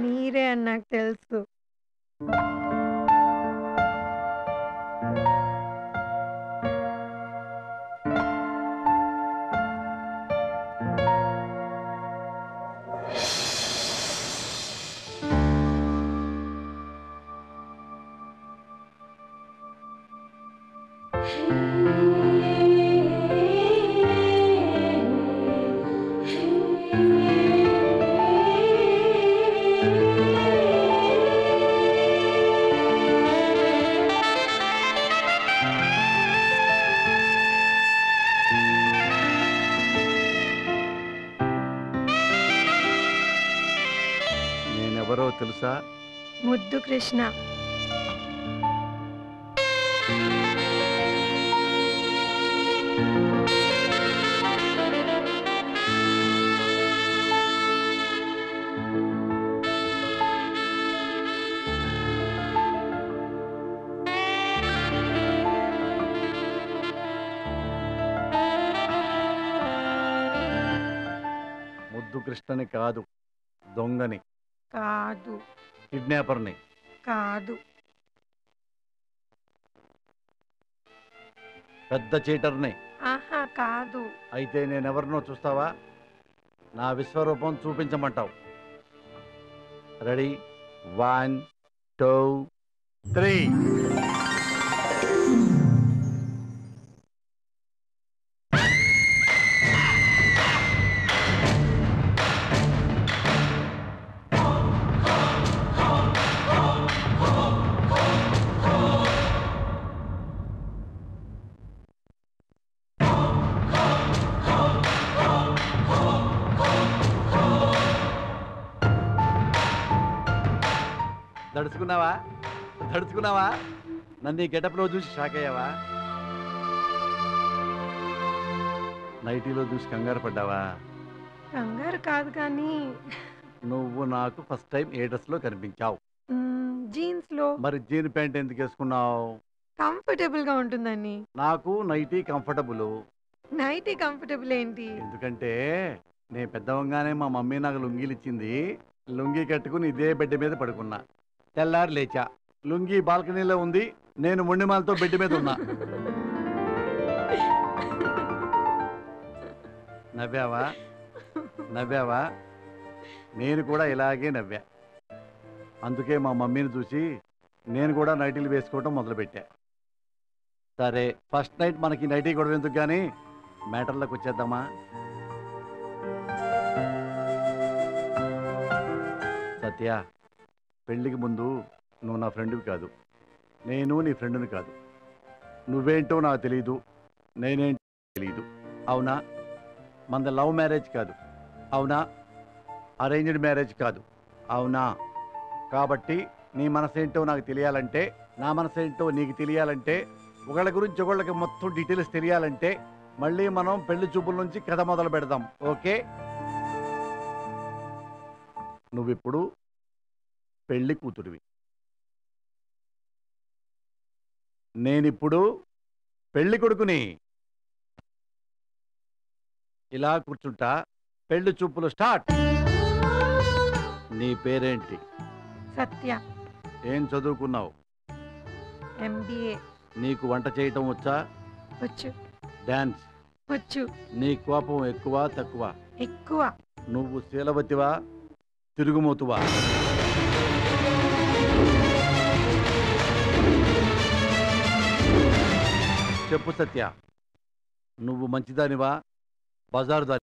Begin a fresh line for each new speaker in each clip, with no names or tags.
మీరే అని నాకు తెలుసు.
నేనెవరో తెలుసా?
ముద్దు కృష్ణ.
ముద్దు కృష్ణని కాదు, దొంగని,
కాదు.
కిడ్నాపర్ని.
కాదు.
పెద్ద చీటర్ని.
ఆహా, కాదు.
అయితే నేనెవరినో చూస్తావా? నా విశ్వరూపం చూపించమంటావు. రెడీ? 1 2 3. దడుచుకున్నావా? దడుచుకున్నావా? నన్ను ఈ గెటప్లో చూసి షాక్ అయ్యావా? నైటీలో చూసి కంగారు పడ్డావా?
కంగారు కాదు కానీ
నువ్వు నాకు ఫస్ట్ టైం ఏ డ్రెస్లో కనిపించావు?
జీన్స్ లో.
మరి జీన్ ప్యాంట్ ఎందుకు వేసుకున్నావు?
కంఫర్టబుల్ గా ఉంటుందని.
నాకు నైటీ కంఫర్టబుల్.
నైటీ కంఫర్టబుల్ ఏంటి?
ఎందుకంటే నేను పెద్దవంగానే మా మమ్మీ నాకు లుంగీలు ఇచ్చింది. లుంగీ కట్టుకుని ఇదే బెడ్ మీద పడుకున్నా. తెల్లారి లేచా, లుంగీ బాల్కనీలో ఉంది, నేను మొండిమాలతో బెడ్ మీద ఉన్నా. నవ్వావా? నవ్వావా? నేను కూడా ఇలాగే నవ్వా. అందుకే మా మమ్మీని చూసి నేను కూడా నైటీలు వేసుకోవటం మొదలుపెట్టా. సరే, ఫస్ట్ నైట్ మనకి నైటీ గొడవ ఎందుకు కానీ మ్యాటర్లోకి వచ్చేద్దామా? సత్య, పెళ్ళికి ముందు నువ్వు నా ఫ్రెండ్వి కాదు, నేను నీ ఫ్రెండ్ని కాదు. నువ్వేంటో నాకు తెలీదు, నేనేంటో తెలీదు. అవునా? మనది లవ్ మ్యారేజ్ కాదు. అవునా? అరేంజ్డ్ మ్యారేజ్ కాదు. అవునా? కాబట్టి నీ మనసేంటో నాకు తెలియాలంటే, నా మనసేంటో నీకు తెలియాలంటే, ఒకళ్ళ గురించి ఒకళ్ళకి మొత్తం డీటెయిల్స్ తెలియాలంటే మళ్ళీ మనం పెళ్లి చూపుల నుంచి కథ మొదలు పెడదాం. ఓకే? నువ్విప్పుడు పెళ్లి కూతురివి, నేనిప్పుడు పెళ్లి కొడుకుని. ఇలా కూర్చుంటా. పెళ్లి చూపులు స్టార్ట్. నీ పేరేంటి?
సత్య.
ఏం చదువుకున్నావు?
MBA.
నీకు వంట చేయటం వచ్చా?
వచ్చు.
డాన్స్
వచ్చు.
నీ కోపం ఎక్కువ తక్కువ?
ఎక్కువ.
నువ్వు శీలవతివా తిరుగుమోతువా? చెప్పు సత్య, నువ్వు మంచిదానివా బజారు దాని?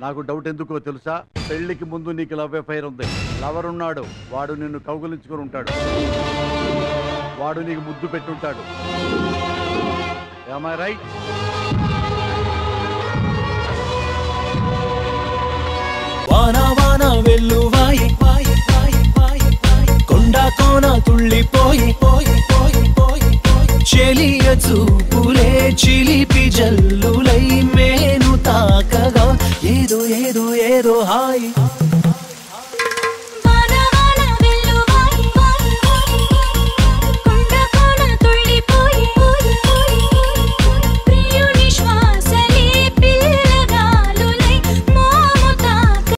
నాకు డౌట్ ఎందుకో తెలుసా? పెళ్లికి ముందు నీకు లవ్ అఫైర్ ఉంది. లవర్ ఉన్నాడు, వాడు నిన్ను కౌగులించుకొని ఉంటాడు, వాడు నీకు ముద్దు పెట్టుంటాడు. Am I right?
వాన వాన వెల్లువాయే